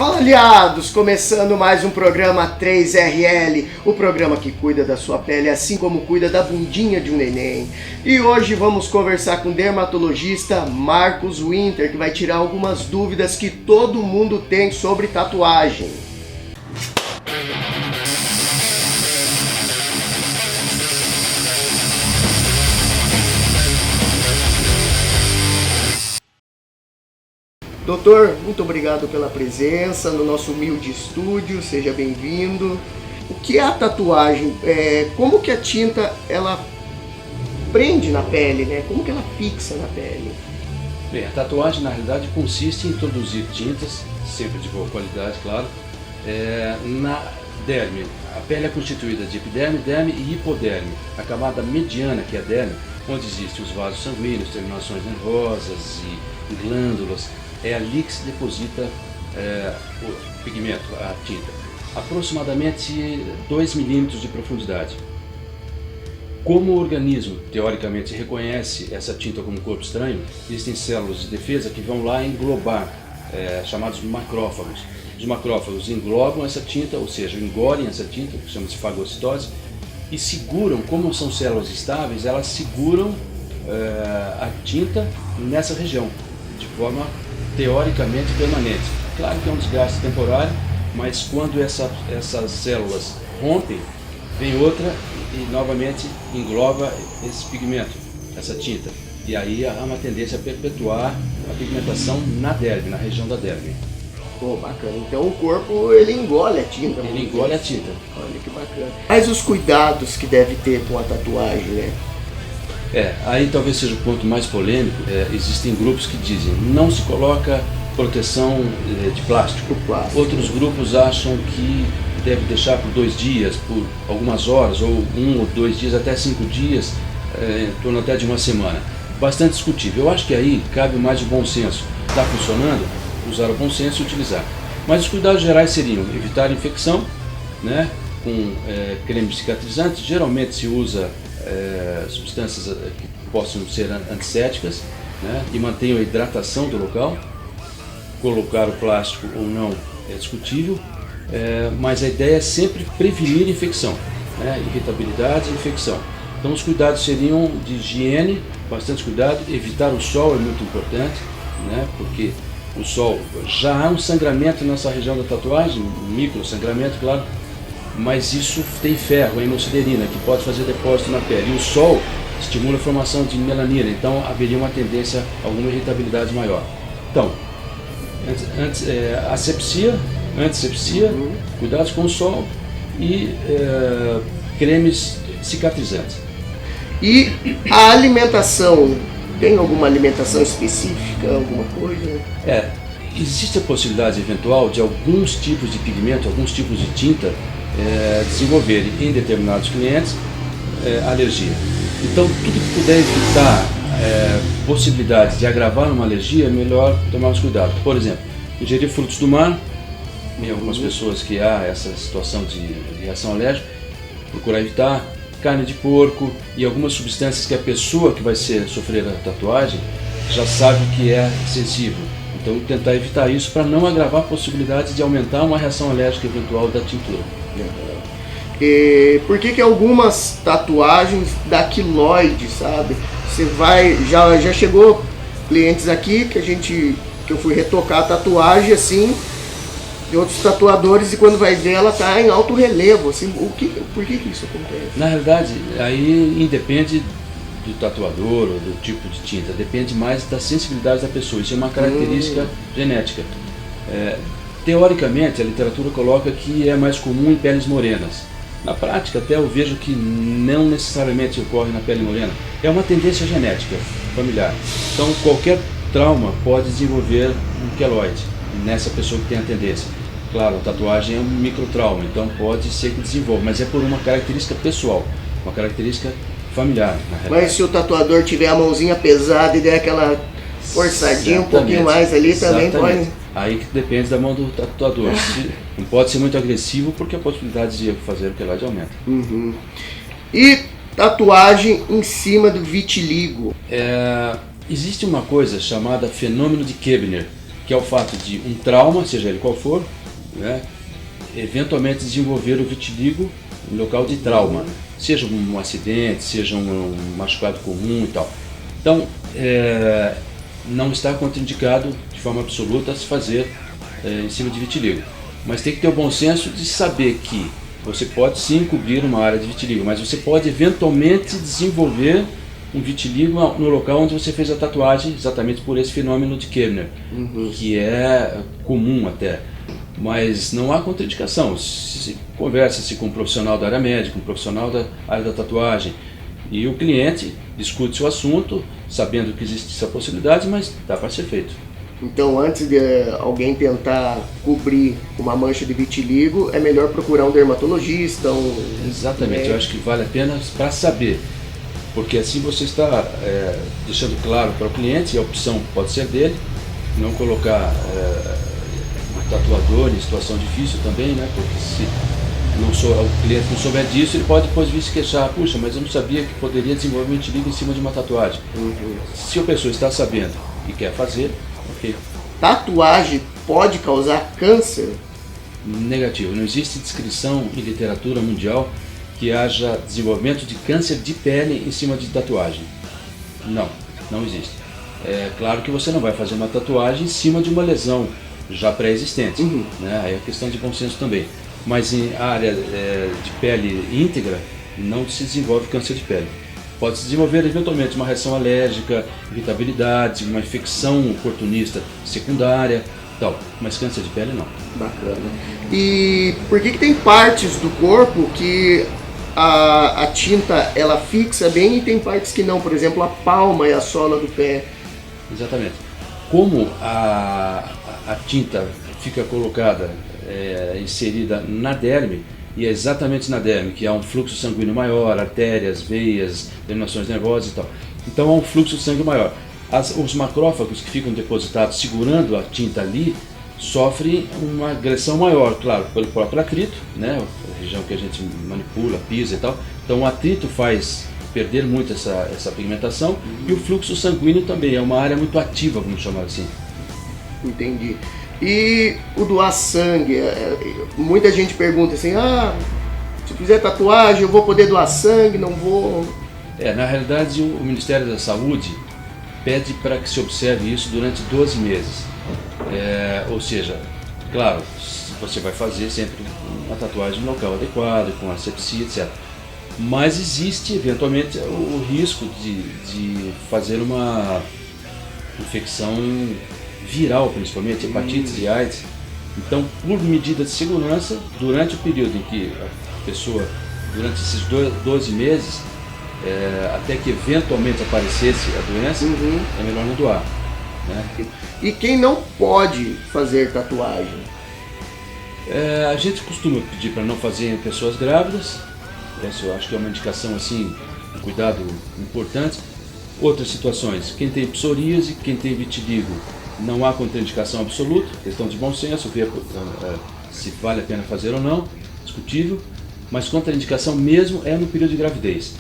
Fala, aliados! Começando mais um programa 3RL, o programa que cuida da sua pele assim como cuida da bundinha de um neném. E hoje vamos conversar com o dermatologista Marcos Winter, que vai tirar algumas dúvidas que todo mundo tem sobre tatuagem. Doutor, muito obrigado pela presença no nosso humilde estúdio, seja bem-vindo. O que é a tatuagem? Como que a tinta ela prende na pele, né? Como que ela fixa na pele? Bem, a tatuagem na realidade consiste em introduzir tintas, sempre de boa qualidade, claro, na derme. A pele é constituída de epiderme, derme e hipoderme. A camada mediana, que é a derme, onde existem os vasos sanguíneos, terminações nervosas e glândulas, é ali que se deposita o pigmento, a tinta. Aproximadamente 2 milímetros de profundidade. Como o organismo, teoricamente, reconhece essa tinta como corpo estranho, existem células de defesa que vão lá englobar, chamados macrófagos. Os macrófagos englobam essa tinta, ou seja, engolem essa tinta, que chama-se fagocitose, e seguram, como são células estáveis, elas seguram a tinta nessa região, de forma teoricamente permanente. Claro que é um desgaste temporário, mas quando essas células rompem, vem outra e novamente engloba esse pigmento, essa tinta. E aí há uma tendência a perpetuar a pigmentação na derme, na região da derme. Pô, bacana. Então o corpo, ele engole a tinta. Ele engole a tinta. Olha que bacana. Mas os cuidados que deve ter com a tatuagem, né? Aí talvez seja o ponto mais polêmico. Existem grupos que dizem não se coloca proteção de plástico. Outros grupos acham que deve deixar por 2 dias, por algumas horas, ou 1 ou 2 dias, até 5 dias, em torno até de uma semana. Bastante discutível. Eu acho que aí cabe mais o bom senso. Está funcionando? Usar o bom senso e utilizar. Mas os cuidados gerais seriam evitar infecção, né, com cremes cicatrizantes. Geralmente se usa substâncias que possam ser antissépticas, né, e mantenham a hidratação do local. Colocar o plástico ou não é discutível, mas a ideia é sempre prevenir infecção, né, irritabilidade e infecção. Então os cuidados seriam de higiene, bastante cuidado, evitar o sol é muito importante, né, porque o sol, já há um sangramento nessa região da tatuagem, um micro sangramento, claro, mas isso tem ferro, a hemosiderina, que pode fazer depósito na pele. E o sol estimula a formação de melanina, então haveria uma tendência a alguma irritabilidade maior. Então, asepsia, antisepsia, cuidados com o sol e cremes cicatrizantes. E a alimentação, tem alguma alimentação específica, alguma coisa? Existe a possibilidade eventual de alguns tipos de pigmento, alguns tipos de tinta desenvolverem em determinados clientes alergia. Então tudo que puder evitar possibilidade de agravar uma alergia é melhor tomar os cuidados. Por exemplo, ingerir frutos do mar, em algumas pessoas que há essa situação de reação alérgica, procurar evitar. Carne de porco e algumas substâncias que a pessoa que vai sofrer a tatuagem já sabe que é sensível. Então tentar evitar isso para não agravar a possibilidade de aumentar uma reação alérgica eventual da tintura. E por que algumas tatuagens dá quiloide, sabe? Você vai, já chegou clientes aqui que eu fui retocar a tatuagem assim, de outros tatuadores, e quando vai ver ela tá em alto relevo, assim, por que isso acontece? Na realidade, aí independe do tatuador ou do tipo de tinta, depende mais da sensibilidade da pessoa, isso é uma característica genética. Teoricamente, a literatura coloca que é mais comum em peles morenas. Na prática, até eu vejo que não necessariamente ocorre na pele morena. É uma tendência genética, familiar. Então, qualquer trauma pode desenvolver um queloide nessa pessoa que tem a tendência. Claro, a tatuagem é um microtrauma, então pode ser que desenvolva, mas é por uma característica pessoal, uma característica familiar. Mas se o tatuador tiver a mãozinha pesada e der aquela forçadinha um pouquinho mais ali, também pode... Aí que depende da mão do tatuador. Não pode ser muito agressivo porque a possibilidade de fazer o queloide aumenta. E tatuagem em cima do vitiligo? Existe uma coisa chamada fenômeno de Koebner, que é o fato de um trauma, seja ele qual for, né, eventualmente desenvolver o vitiligo em local de trauma, seja um acidente, seja um machucado comum e tal. Então, não está contraindicado de forma absoluta se fazer em cima de vitiligo. Mas tem que ter o bom senso de saber que você pode sim cobrir uma área de vitiligo, mas você pode eventualmente desenvolver um vitiligo no local onde você fez a tatuagem, exatamente por esse fenômeno de Koebner, que é comum até. Mas não há contraindicação. Conversa-se com um profissional da área médica, um profissional da área da tatuagem, e o cliente discute o assunto, sabendo que existe essa possibilidade, mas dá para ser feito. Então, antes de alguém tentar cobrir uma mancha de vitiligo, é melhor procurar um dermatologista, Exatamente, eu acho que vale a pena para saber, porque assim você está deixando claro para o cliente, e a opção pode ser dele, não colocar o tatuador em situação difícil também, né? Porque se o cliente não souber disso, ele pode depois vir se queixar, puxa, mas eu não sabia que poderia desenvolver vitiligo em cima de uma tatuagem. Se a pessoa está sabendo e quer fazer, ok. Tatuagem pode causar câncer? Negativo, não existe descrição em literatura mundial que haja desenvolvimento de câncer de pele em cima de tatuagem. Não existe. É claro que você não vai fazer uma tatuagem em cima de uma lesão já pré-existente, né? Aí é questão de bom senso também. Mas em área de pele íntegra, não se desenvolve câncer de pele. Pode se desenvolver eventualmente uma reação alérgica, irritabilidade, uma infecção oportunista secundária, tal, mas câncer de pele não. Bacana. E por que tem partes do corpo que a tinta ela fixa bem e tem partes que não? Por exemplo, a palma e a sola do pé. Exatamente. Como a tinta fica colocada, inserida na derme, e é exatamente na derme que há um fluxo sanguíneo maior, artérias, veias, terminações nervosas e tal. Então há um fluxo de sangue maior. Os macrófagos que ficam depositados segurando a tinta ali sofrem uma agressão maior, claro, pelo próprio atrito, né, a região que a gente manipula, pisa e tal. Então o atrito faz perder muito essa pigmentação, e o fluxo sanguíneo também é uma área muito ativa, vamos chamar assim. Entendi. E o doar sangue, muita gente pergunta assim, se fizer tatuagem eu vou poder doar sangue, não vou? Na realidade o Ministério da Saúde pede para que se observe isso durante 12 meses. Ou seja, claro, você vai fazer sempre uma tatuagem no local adequado, com asepsia, etc. Mas existe eventualmente o risco de fazer uma infecção viral, principalmente hepatites e AIDS. Então, por medida de segurança, durante o período em que a pessoa, durante esses 12 meses, até que eventualmente aparecesse a doença, é melhor não doar, né? E quem não pode fazer tatuagem? A gente costuma pedir para não fazer em pessoas grávidas. Essa eu acho que é uma indicação assim, um cuidado importante. Outras situações, quem tem psoríase, quem tem vitiligo, não há contraindicação absoluta, questão de bom senso, ver se vale a pena fazer ou não, discutível, mas contraindicação mesmo é no período de gravidez.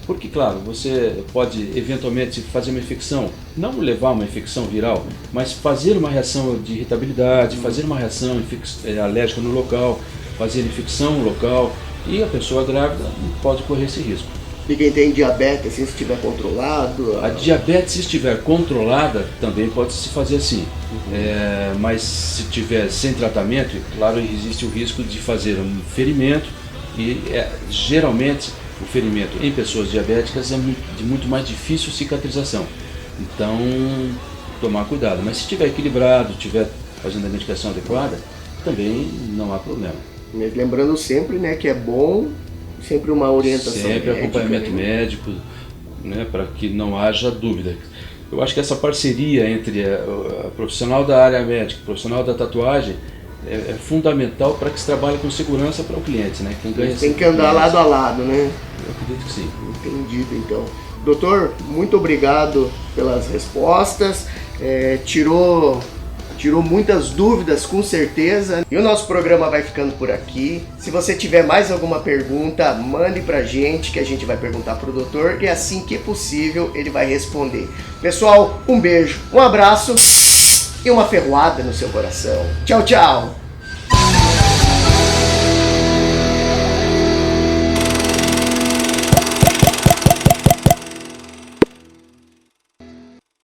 Porque, claro, você pode eventualmente fazer uma infecção, não levar uma infecção viral, mas fazer uma reação de irritabilidade, fazer uma reação alérgica no local, fazer infecção no local, e a pessoa grávida pode correr esse risco. E quem tem diabetes, assim, se estiver controlado? A diabetes, se estiver controlada, também pode se fazer assim. Mas se estiver sem tratamento, claro, existe o risco de fazer um ferimento, e geralmente o ferimento em pessoas diabéticas é de muito mais difícil cicatrização. Então, tomar cuidado. Mas se estiver equilibrado, estiver fazendo a medicação adequada, também não há problema. Mas lembrando sempre, né, que é bom sempre uma orientação sempre médica, acompanhamento médico, né, para que não haja dúvida. Eu acho que essa parceria entre a profissional da área médica e o profissional da tatuagem é fundamental para que se trabalhe com segurança para o cliente, né? Tem que andar lado a lado, né? Eu acredito que sim. Entendido, então. Doutor, muito obrigado pelas respostas. Tirou muitas dúvidas, com certeza. E o nosso programa vai ficando por aqui. Se você tiver mais alguma pergunta, mande pra gente, que a gente vai perguntar pro doutor, e assim que possível ele vai responder. Pessoal, um beijo, um abraço e uma ferroada no seu coração. Tchau, tchau!